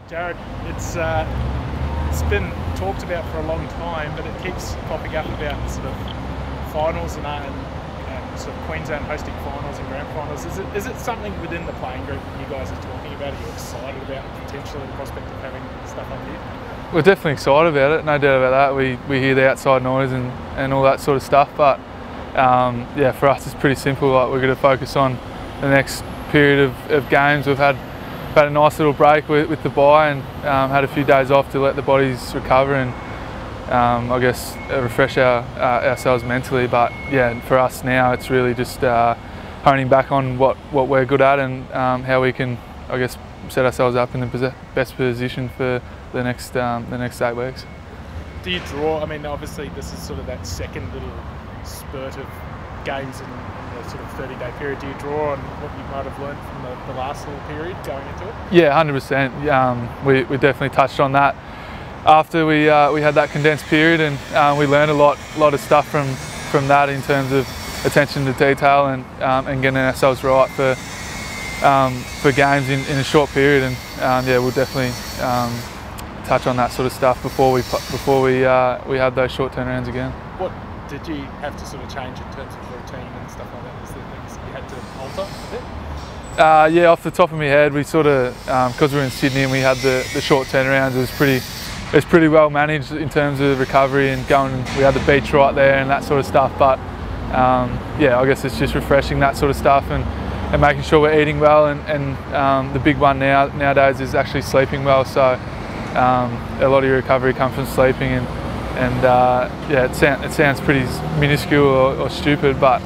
Jarrod, it's been talked about for a long time, but it keeps popping up about sort of finals and sort of Queensland hosting finals and grand finals. Is it something within the playing group that you guys are talking about? Are you excited about potentially the prospect of having stuff up here? We're definitely excited about it, no doubt about that. We hear the outside noise and all that sort of stuff, but yeah, for us it's pretty simple. Like, we're going to focus on the next period of games. We've had a nice little break with the bye and had a few days off to let the bodies recover and I guess refresh ourselves mentally. But yeah, for us now it's really just honing back on what we're good at and how we can, I guess, set ourselves up in the best position for the next 8 weeks. Do you draw? I mean, obviously this is sort of that second little spurt of games in the sort of 30-day period. Do you draw on what you might have learned from the last little period going into it? Yeah, 100%. We definitely touched on that after we had that condensed period, and we learned a lot of stuff from that in terms of attention to detail and getting ourselves right for games in a short period. And yeah, we'll definitely touch on that sort of stuff before we had those short turnarounds again. What did you have to sort of change in terms of routine and stuff like that? Was there things you had to alter a bit? Yeah, off the top of my head, we sort of, because we were in Sydney and we had the short turnarounds, it was pretty well managed in terms of recovery and we had the beach right there and that sort of stuff. But yeah, I guess it's just refreshing that sort of stuff and making sure we're eating well, and the big one nowadays is actually sleeping well. So a lot of your recovery comes from sleeping, and yeah, it sounds pretty minuscule or stupid, but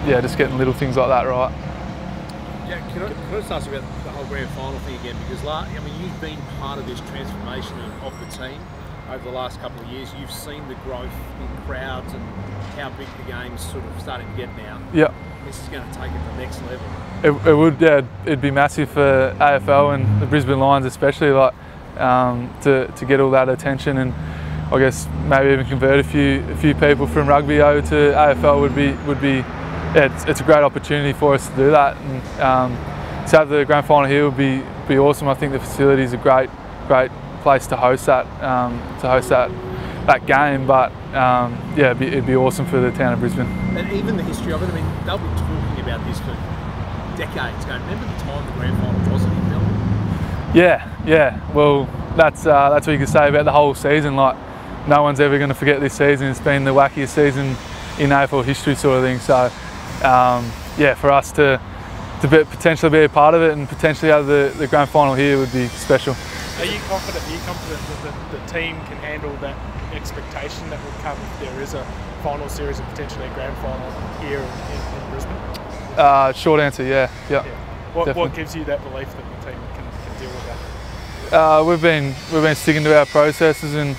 yeah, just getting little things like that right. Yeah, can I just ask you about the whole grand final thing again? Because I mean, you've been part of this transformation of the team over the last couple of years. You've seen the growth in crowds and how big the game's sort of starting to get now. Yeah. This is going to take it to the next level. It would, yeah. It'd be massive for AFL and the Brisbane Lions, especially, like to get all that attention, and I guess maybe even convert a few people from rugby over to AFL would be. Yeah, it's a great opportunity for us to do that, and to have the grand final here would be awesome. I think the facility is a great place to host that game. But yeah, it'd be awesome for the town of Brisbane. And even the history of it. I mean, they'll be talking about this for decades ago. Remember the time the grand final wasn't in Melbourne? Yeah. Well, that's what you can say about the whole season. Like, no one's ever going to forget this season. It's been the wackiest season in AFL history, sort of thing. So yeah, for us to potentially be a part of it and potentially have the grand final here would be special. Are you confident that the team can handle that expectation that will come if there is a final series and potentially a grand final here in Brisbane? Short answer, yeah. What gives you that belief that the team can deal with that? We've been sticking to our processes, and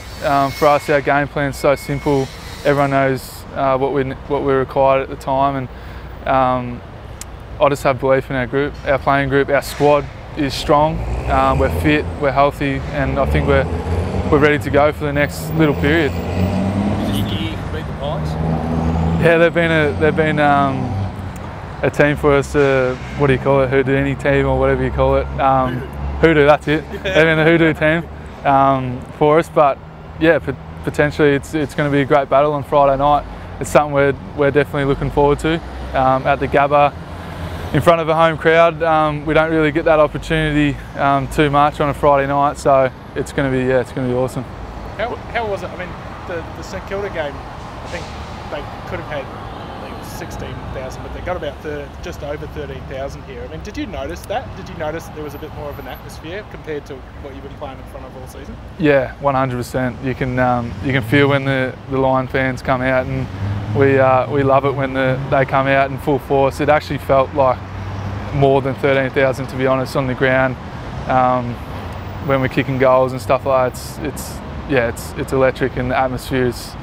for us, our game plan's so simple. Everyone knows what we're required at the time, and I just have belief in our group, our playing group. Our squad is strong. We're fit, we're healthy, and I think we're ready to go for the next little period. Is this the year you can beat the Pies? Yeah, they've been a team for us. What do you call it? Houdini team or whatever you call it. Hoodoo, that's it. They've been a hoodoo team for us, but yeah, potentially it's going to be a great battle on Friday night. It's something we're definitely looking forward to at the Gabba in front of a home crowd. We don't really get that opportunity too much on a Friday night, so it's going to be awesome. How was it? I mean, the St Kilda game, I think they could have had 16,000, but they got about just over 13,000 here. I mean, did you notice that? Did you notice that there was a bit more of an atmosphere compared to what you've been playing in front of all season? Yeah, 100%. You can feel when the Lion fans come out, and we love it when they come out in full force. It actually felt like more than 13,000, to be honest, on the ground when we're kicking goals and stuff like that. It's electric, and the atmosphere is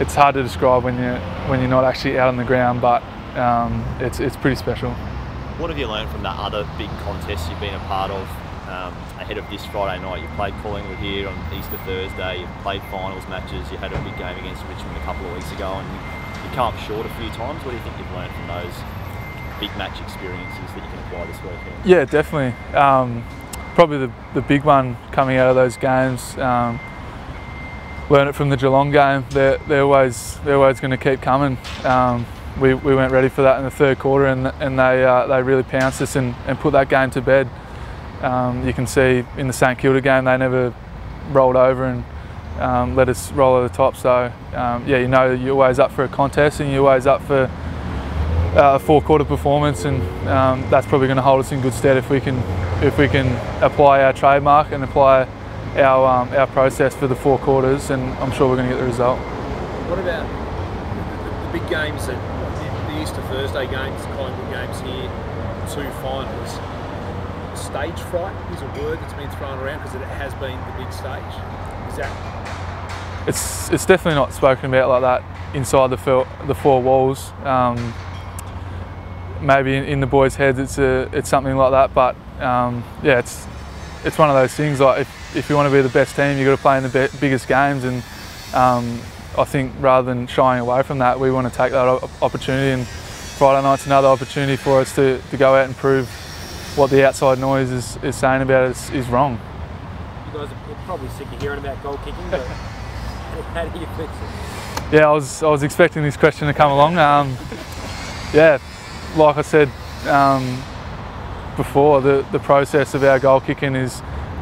it's hard to describe when you're not actually out on the ground, but it's pretty special. What have you learned from the other big contests you've been a part of ahead of this Friday night? You played Collingwood here on Easter Thursday, you've played finals matches, you had a big game against Richmond a couple of weeks ago, and you come up short a few times. What do you think you've learned from those big match experiences that you can apply this weekend? Yeah, definitely. probably the big one coming out of those games. Learn it from the Geelong game. They're always going to keep coming. We weren't ready for that in the third quarter, and they really pounced us and put that game to bed. You can see in the St Kilda game they never rolled over and let us roll over the top. So yeah, you know you're always up for a contest and you're always up for a four-quarter performance, and that's probably going to hold us in good stead if we can apply our trademark and apply our process for the 4 quarters, and I'm sure we're going to get the result. What about the big games, the Easter Thursday games, the Collingwood games here, 2 finals? Stage fright is a word that's been thrown around because it has been the big stage. Is that? It's definitely not spoken about like that inside the 4 walls. Maybe in the boys' heads it's something like that, but yeah, it's one of those things. Like if you want to be the best team, you've got to play in the biggest games, and I think rather than shying away from that, we want to take that opportunity, and Friday night's another opportunity for us to go out and prove what the outside noise is saying about us is wrong. You guys are probably sick of hearing about goal kicking, but how do you fix it? Yeah, I was expecting this question to come along. Yeah, like I said before, the process of our goal kicking is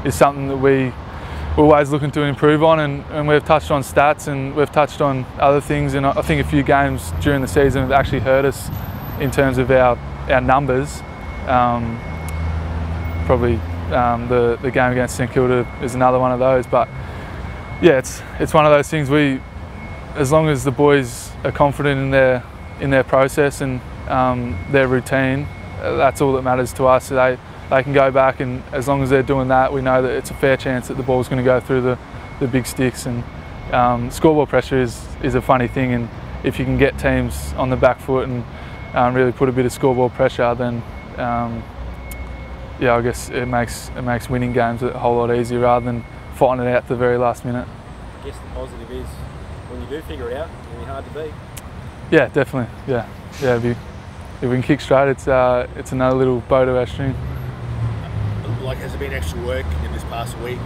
something that we're always looking to improve on, and we've touched on stats and we've touched on other things, and I think a few games during the season have actually hurt us in terms of our numbers. Probably the game against St Kilda is another one of those, but yeah, it's one of those things. As long as the boys are confident in their process and their routine, that's all that matters to us. They can go back, and as long as they're doing that, we know that it's a fair chance that the ball's going to go through the big sticks. And scoreboard pressure is a funny thing, and if you can get teams on the back foot and really put a bit of scoreboard pressure, then yeah, I guess it makes winning games a whole lot easier rather than fighting it out at the very last minute. I guess the positive is when you do figure it out, it's going to be hard to beat. Yeah, definitely. Yeah. If we can kick straight, it's another little bow to our string. Like, has there been extra work in this past week?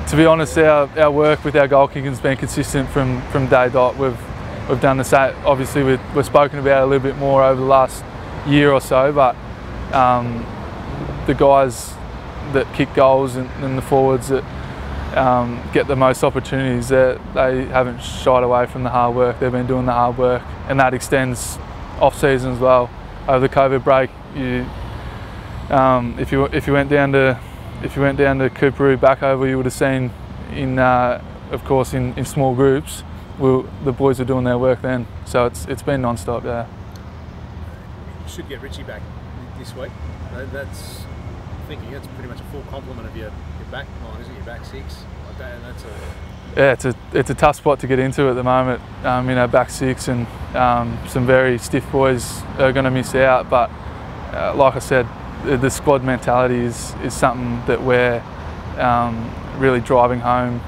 To be honest, our work with our goal kicking has been consistent from day dot. We've done the same. Obviously, we've spoken about it a little bit more over the last year or so, but the guys that kick goals and the forwards that get the most opportunities, they haven't shied away from the hard work. They've been doing the hard work, and that extends off season as well. Over the COVID break, if you went down to Cooperoo back over, you would have seen of course in small groups, the boys were doing their work then. So it's been non-stop. Yeah. You should get Richie back this week. That's pretty much a full complement of your back line, isn't it? Your back 6. Yeah, it's a tough spot to get into at the moment. Back 6, and some very stiff boys are going to miss out. But like I said, the squad mentality is something that we're really driving home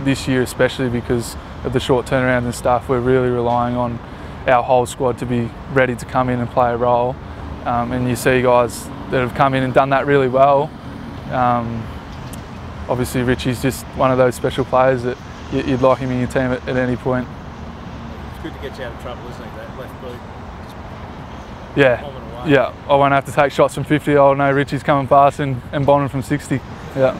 this year, especially because of the short turnarounds and stuff. We're really relying on our whole squad to be ready to come in and play a role. And you see guys that have come in and done that really well. Obviously Richie's just one of those special players that you'd like him in your team at any point. It's good to get you out of trouble, isn't it, that left boot? Yeah, I won't have to take shots from 50. I'll know Richie's coming past and bombing from 60. Yeah.